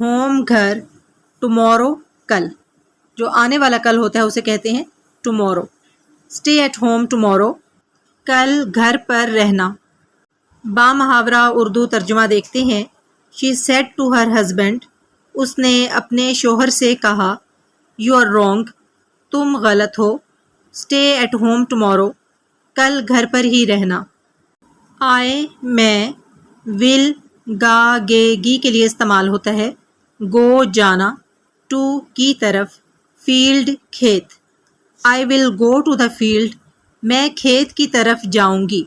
Home گھر, tomorrow کل, جو آنے والا کل ہوتا ہے اسے کہتے ہیں tomorrow. Stay at home tomorrow, کل گھر پر رہنا. با محاورہ اردو ترجمہ دیکھتے ہیں. She said to her husband, اس نے اپنے شوہر سے کہا. یو آر رونگ, تم غلط ہو. اسٹے ایٹ ہوم ٹمورو, کل گھر پر ہی رہنا. آئے, میں. ول, گا گے گی کے لیے استعمال ہوتا ہے. گو, جانا. ٹو, کی طرف. فیلڈ, کھیت. آئی ول گو ٹو دا فیلڈ, میں کھیت کی طرف جاؤں گی.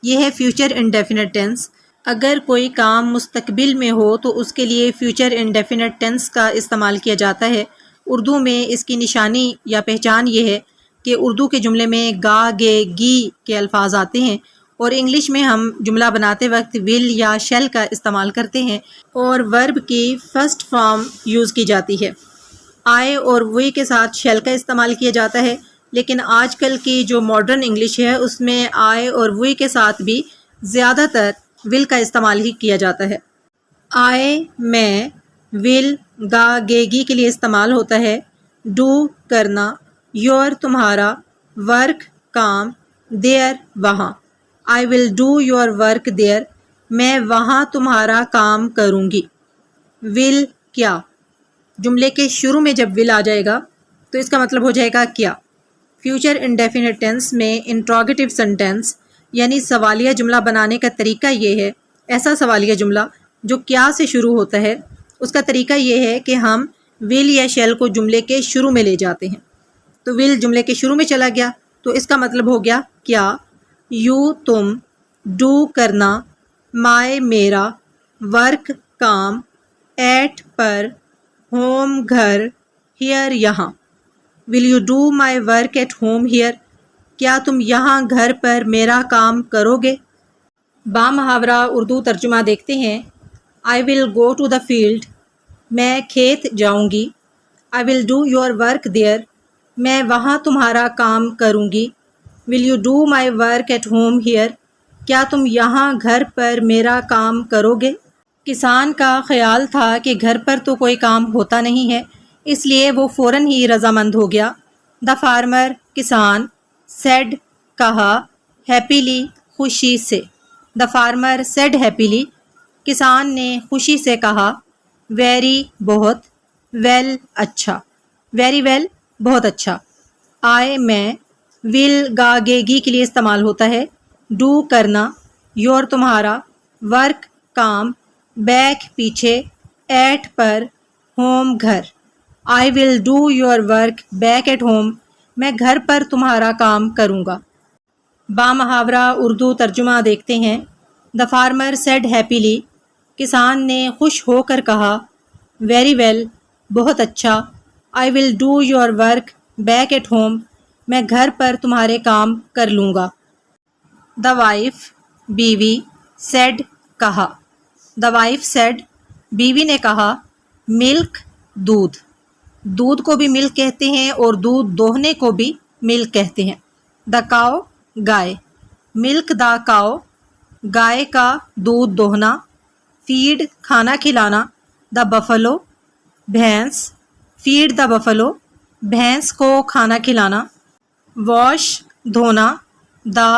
یہ ہے فیوچر انڈیفینٹ ٹینس. اگر کوئی کام مستقبل میں ہو تو اس کے لیے فیوچر انڈیفینٹ ٹینس کا استعمال کیا جاتا ہے. اردو میں اس کی نشانی یا پہچان یہ ہے کہ اردو کے جملے میں گا گے گی کے الفاظ آتے ہیں, اور انگلش میں ہم جملہ بناتے وقت ول یا شیل کا استعمال کرتے ہیں اور ورب کی فرسٹ فارم یوز کی جاتی ہے. آئے اور وی کے ساتھ شیل کا استعمال کیا جاتا ہے, لیکن آج کل کی جو ماڈرن انگلش ہے اس میں آئے اور وی کے ساتھ بھی زیادہ تر ول کا استعمال ہی کیا جاتا ہے. آئے, میں. ول, گا گے گی کے لیے استعمال ہوتا ہے. ڈو, کرنا. یور, تمہارا. ورک, کام. دیئر, وہاں. I will do your work there, میں وہاں تمہارا کام کروں گی. ول, کیا. جملے کے شروع میں جب ول آ جائے گا تو اس کا مطلب ہو جائے گا کیا. فیوچر انڈیفینٹ ٹینس میں انٹروگیٹو سینٹینس یعنی سوالیہ جملہ بنانے کا طریقہ یہ ہے. ایسا سوالیہ جملہ جو کیا سے شروع ہوتا ہے اس کا طریقہ یہ ہے کہ ہم ول یا شیل کو جملے کے شروع میں لے جاتے ہیں. تو ول جملے کے شروع میں چلا گیا تو اس کا مطلب ہو گیا کیا. یو, تم. ڈو, کرنا. مائی, میرا. ورک, کام. ایٹ, پر. ہوم, گھر. ہیئر, یہاں. Will you do my work at home here, کیا تم یہاں گھر پر میرا کام کرو گے. با محاورہ اردو ترجمہ دیکھتے ہیں. آئی ول گو ٹو دا فیلڈ, میں کھیت جاؤں گی. I will do your work there, میں وہاں تمہارا کام کروں گی. Will you do my work at home here, کیا تم یہاں گھر پر میرا کام کرو گے. کسان کا خیال تھا کہ گھر پر تو کوئی کام ہوتا نہیں ہے, اس لیے وہ فوراً ہی رضامند ہو گیا. دا فارمر, کسان. سیڈ, کہا. ہیپیلی, خوشی سے. دا فارمر سیڈ ہیپیلی, کسان نے خوشی سے کہا. ویری, بہت. ویل, اچھا. ویری ویل, بہت اچھا. آئے, میں. ول, گا گے گی کے لیے استعمال ہوتا ہے. ڈو, کرنا. یور, تمہارا. ورک, کام. بیک, پیچھے. ایٹ, پر. ہوم, گھر. I will do your work back at home, میں گھر پر تمہارا کام کروں گا. با محاورہ اردو ترجمہ دیکھتے ہیں. دا فارمر سیڈ ہیپیلی, کسان نے خوش ہو کر کہا. ویری ویل, بہت اچھا. I will do your work back at home, میں گھر پر تمہارے کام کر لوں گا. دا وائف, بیوی. سیڈ, کہا. دا وائف سیڈ, بیوی نے کہا. ملک, دودھ. دودھ کو بھی ملک کہتے ہیں اور دودھ دوہنے کو بھی ملک کہتے ہیں. دا کاؤ, گائے. ملک دا کاؤ, گائے کا دودھ دوہنا. فیڈ, کھانا کھلانا. دا بفلو, بھینس. فیڈ دا بفلو, بھینس کو کھانا کھلانا. واش, دھونا. دا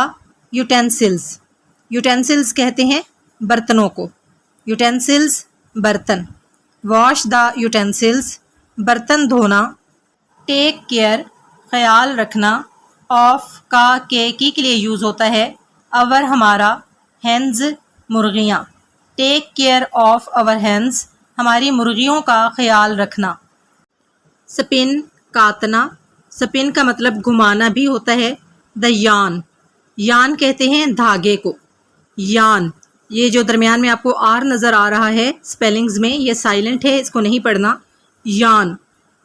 یوٹینسلز, یوٹینسلز کہتے ہیں برتنوں کو. یوٹینسلز, برتن. واش دا یوٹینسلز, برتن دھونا. ٹیک کیئر, خیال رکھنا. آف کا کے لیے یوز ہوتا ہے. اور, ہمارا. ہینز, مرغیاں. ٹیک کیئر آف اور ہینز, ہماری مرغیوں کا خیال رکھنا. سپن, کاتنا. سپن کا مطلب گھمانا بھی ہوتا ہے. دا یان, یان کہتے ہیں دھاگے کو. یان, یہ جو درمیان میں آپ کو آر نظر آ رہا ہے سپیلنگز میں, یہ سائلنٹ ہے, اس کو نہیں پڑھنا. یان,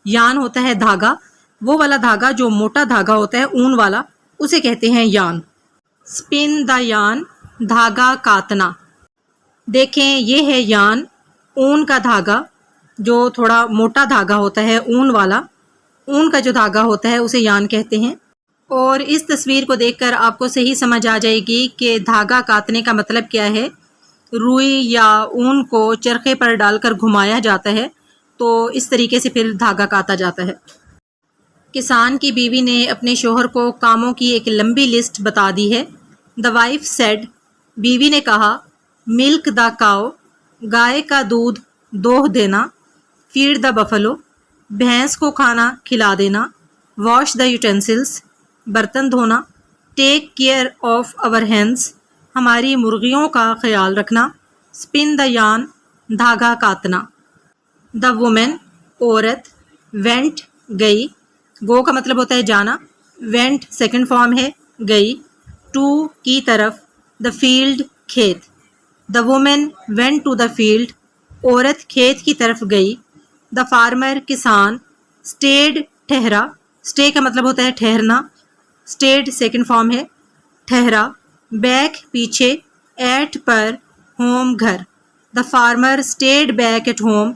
یان ہوتا ہے دھاگا. وہ والا دھاگا جو موٹا دھاگا ہوتا ہے اون والا, اسے کہتے ہیں یان. اسپن دا یان, دھاگا کاتنا. دیکھیں یہ ہے یان, اون کا دھاگا جو تھوڑا موٹا دھاگا ہوتا ہے اون والا. اون کا جو دھاگا ہوتا ہے اسے یان کہتے ہیں. اور اس تصویر کو دیکھ کر آپ کو صحیح سمجھ آ جائے گی کہ دھاگا کاتنے کا مطلب کیا ہے. روئی یا اون کو چرخے پر ڈال کر گھمایا جاتا ہے تو اس طریقے سے پھر دھاگا کاتا جاتا ہے۔ کسان کی بیوی نے اپنے شوہر کو کاموں کی ایک لمبی لسٹ بتا دی ہے۔ The wife said، بیوی نے کہا، ملک دا کاؤ، گائے کا دودھ دوہ دینا، فیڈ دا بفلو، بھینس کو کھانا کھلا دینا، واش دا یوٹینسلس، برتن دھونا، take care of our hens, ہماری مرغیوں کا خیال رکھنا، اسپن دا یارن، دھاگا کاتنا۔ دا وومن، عورت، وینٹ، گئی، گو کا مطلب ہوتا ہے جانا، وینٹ سیکنڈ فارم ہے گئی، ٹو کی طرف، دا فیلڈ کھیت، the woman went to the field, عورت کھیت کی طرف گئی، دا فارمر کسان، اسٹیڈ ٹھہرا، اسٹے کا مطلب ہوتا ہے ٹھہرنا، اسٹیڈ سیکنڈ فارم ہے ٹھہرا، بیک پیچھے، ایٹ پر، ہوم گھر، the farmer stayed back at home,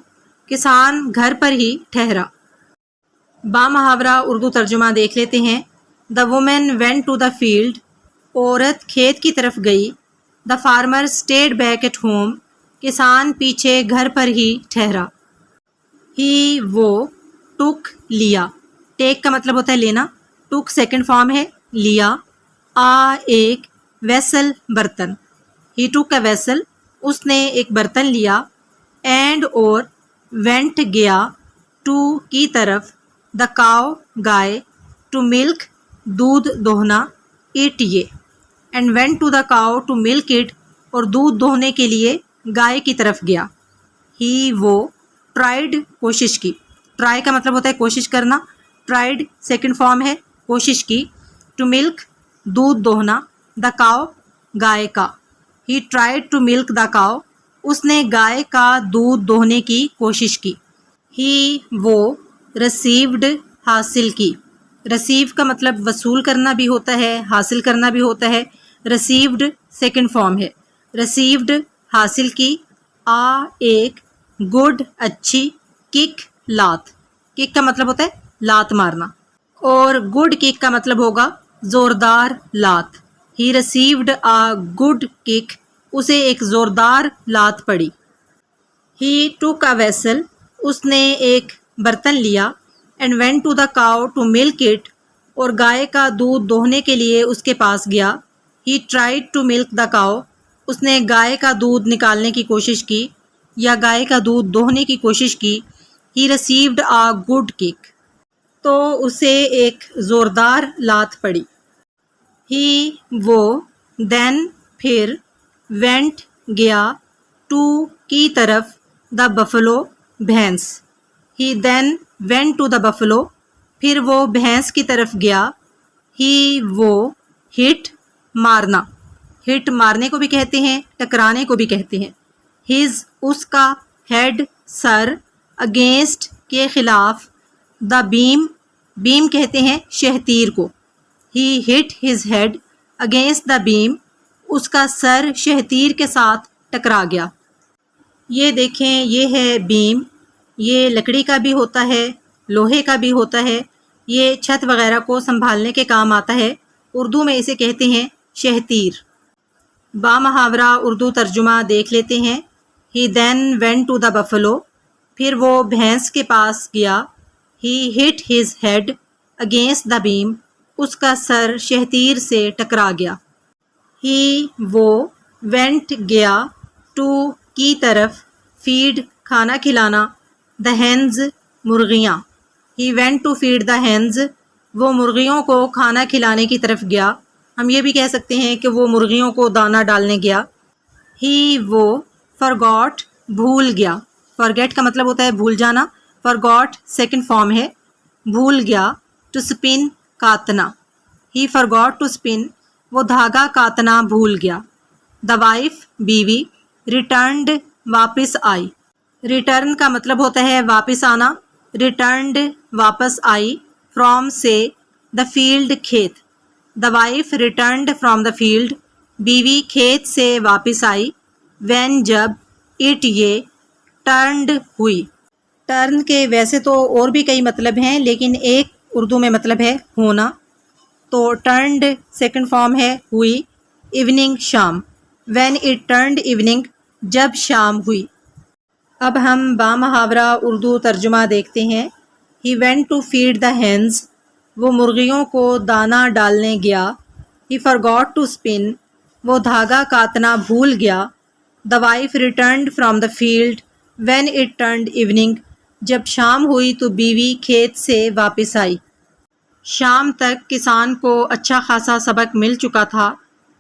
کسان گھر پر ہی ٹھہرا۔ با محاورہ اردو ترجمہ دیکھ لیتے ہیں۔ The woman went to the field, عورت کھیت کی طرف گئی، the farmer stayed back at home, کسان پیچھے گھر پر ہی ٹھہرا۔ ہی وہ، ٹک لیا، ٹیک کا مطلب ہوتا ہے لینا، ٹک سیکنڈ فارم ہے لیا، ایک، ویسل برتن، ہی ٹک اے ویسل، اس نے ایک برتن لیا، اینڈ اور، وینٹ گیا، ٹو کی طرف، دا کاؤ گائے، ٹو ملک دودھ دوہنا، اٹ یہ، and went to the cow to milk it, اور دودھ دوہنے کے لیے گائے کی طرف گیا۔ ہی وہ، ٹرائیڈ کوشش کی، ٹرائی کا مطلب ہوتا ہے کوشش کرنا، ٹرائیڈ سیکنڈ فارم ہے کوشش کی، ٹو ملک دودھ دوہنا، دا کاؤ گائے کا، ہی ٹرائیڈ ٹو ملک دا کاؤ، اس نے گائے کا دودھ دوہنے کی کوشش کی۔ ہی وہ، ریسیوڈ حاصل کی، ریسیو کا مطلب وصول کرنا بھی ہوتا ہے، حاصل کرنا بھی ہوتا ہے، ریسیوڈ سیکنڈ فارم ہے ریسیوڈ حاصل کی، ایک، گڈ اچھی، کک لات، کک کا مطلب ہوتا ہے لات مارنا، اور گڈ کک کا مطلب ہوگا زوردار لات۔ ہی ریسیوڈ گڈ کک، اسے ایک زوردار لات پڑی۔ ہی ٹوک اے ویسل، اس نے ایک برتن لیا، and went to the cow to milk it, اور گائے کا دودھ دوہنے کے لیے اس کے پاس گیا۔ ہی ٹرائیڈ ٹو ملک دا کاؤ، اس نے گائے کا دودھ نکالنے کی کوشش کی یا گائے کا دودھ دوہنے کی کوشش کی۔ ہی ریسیوڈ گڈ کک، تو اسے ایک زوردار لات پڑی۔ ہی وہ، دین پھر، وینٹ گیا، ٹو کی طرف، دا بفلو بھینس، he then went to the buffalo, پھر وہ بھینس کی طرف گیا۔ ہی وہ، ہٹ مارنا، ہٹ مارنے کو بھی کہتے ہیں، ٹکرانے کو بھی کہتے ہیں۔ ہز اس کا، ہیڈ سر، اگینسٹ کے خلاف، دا بیم، بیم کہتے ہیں شہتیر کو۔ ہی hit his head against the beam, اس کا سر شہتیر کے ساتھ ٹکرا گیا۔ یہ دیکھیں، یہ ہے بیم، یہ لکڑی کا بھی ہوتا ہے، لوہے کا بھی ہوتا ہے، یہ چھت وغیرہ کو سنبھالنے کے کام آتا ہے، اردو میں اسے کہتے ہیں شہتیر۔ با محاورہ اردو ترجمہ دیکھ لیتے ہیں۔ He then went to the buffalo, پھر وہ بھینس کے پاس گیا۔ He hit his head against the beam, اس کا سر شہتیر سے ٹکرا گیا۔ ہی وہ، وینٹ گیا، ٹو کی طرف، فیڈ کھانا کھلانا، دا ہینز مرغیاں، he went to feed the hens, وہ مرغیوں کو کھانا کھلانے کی طرف گیا۔ ہم یہ بھی کہہ سکتے ہیں کہ وہ مرغیوں کو دانہ ڈالنے گیا۔ ہی وہ، فرگاٹ بھول گیا، فرگیٹ کا مطلب ہوتا ہے بھول جانا، فرگاٹ سیکنڈ فارم ہے بھول گیا، ٹو سپن کاتنا، ہی فرگاٹ ٹو سپن، وہ دھاگا کاتنا بھول گیا۔ دا وائف بیوی، ریٹرنڈ واپس آئی، ریٹرن کا مطلب ہوتا ہے واپس آنا، ریٹرنڈ واپس آئی، فرام سے، دا فیلڈ کھیت، the wife returned from the field, بیوی کھیت سے واپس آئی، وین جب، اٹ یہ، ٹرنڈ ہوئی۔ ٹرن کے ویسے تو اور بھی کئی مطلب ہیں، لیکن ایک اردو میں مطلب ہے ہونا، تو ٹرنڈ سیکنڈ فارم ہے ہوئی، ایوننگ شام، وین اٹ ٹرنڈ ایوننگ، جب شام ہوئی۔ اب ہم بامحاورہ اردو ترجمہ دیکھتے ہیں۔ He went to feed the hens. وہ مرغیوں کو دانہ ڈالنے گیا۔ He forgot to spin. وہ دھاگا کاتنا بھول گیا۔ The wife returned from the field when it turned evening. جب شام ہوئی تو بیوی کھیت سے واپس آئی۔ شام تک کسان کو اچھا خاصا سبق مل چکا تھا،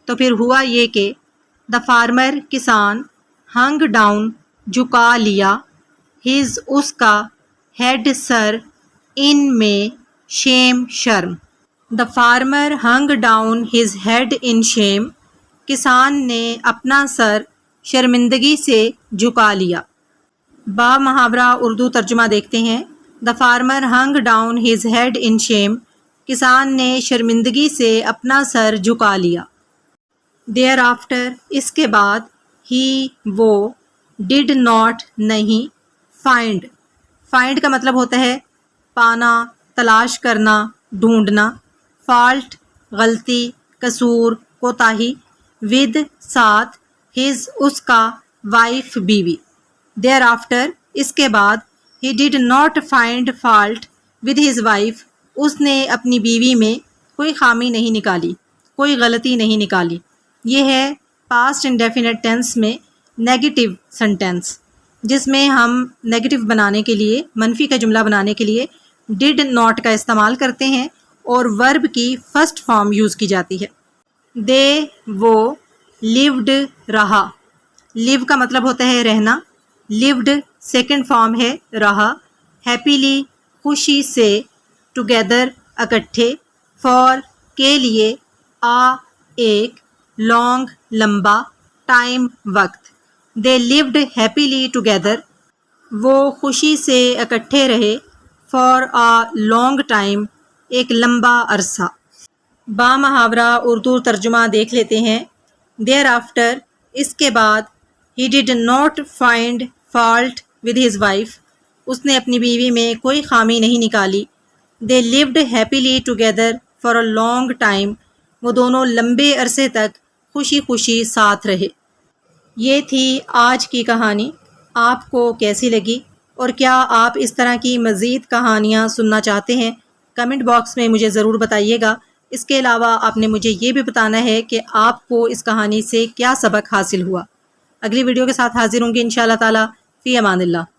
تو پھر ہوا یہ کہ the farmer کسان hung down جھکا لیا his اس کا head سر in میں shame شرم۔ the farmer hung down his head in shame. کسان نے اپنا سر شرمندگی سے جھکا لیا۔ با محاورہ اردو ترجمہ دیکھتے ہیں۔ the farmer hung down his head in shame. کسان نے شرمندگی سے اپنا سر جھکا لیا۔ thereafter اس کے بعد he وہ did not نہیں find کا مطلب ہوتا ہے پانا، تلاش کرنا، ڈھونڈنا۔ fault غلطی، قصور، کوتاہی۔ with ساتھ، his اس کا، wife بیوی۔ thereafter اس کے بعد he did not find fault with his wife. اس نے اپنی بیوی میں کوئی خامی نہیں نکالی، کوئی غلطی نہیں نکالی۔ یہ ہے past indefinite tense میں نیگیٹو سنٹینس، جس میں ہم نیگیٹو بنانے کے لیے، منفی کا جملہ بنانے کے لیے did not کا استعمال کرتے ہیں اور ورب کی فرسٹ فارم یوز کی جاتی ہے۔ they وہ lived رہا۔ live کا مطلب ہوتا ہے رہنا، lived سیکنڈ فارم ہے رہا۔ happily خوشی سے، together اکٹھے، for کے لیے، ایک، long لمبا، time وقت۔ they lived happily together وہ خوشی سے اکٹھے رہے for a long time ایک لمبا عرصہ۔ با محاورہ اردو ترجمہ دیکھ لیتے ہیں۔ thereafter اس کے بعد he did not find fault with his wife اس نے اپنی بیوی میں کوئی خامی نہیں نکالی۔ they lived happily together for a long time وہ دونوں لمبے عرصے تک خوشی خوشی ساتھ رہے۔ یہ تھی آج کی کہانی۔ آپ کو کیسی لگی اور کیا آپ اس طرح کی مزید کہانیاں سننا چاہتے ہیں؟ کمنٹ باکس میں مجھے ضرور بتائیے گا۔ اس کے علاوہ آپ نے مجھے یہ بھی بتانا ہے کہ آپ کو اس کہانی سے کیا سبق حاصل ہوا۔ اگلی ویڈیو کے ساتھ حاضر ہوں گے انشاءاللہ تعالی۔ فی امان اللہ۔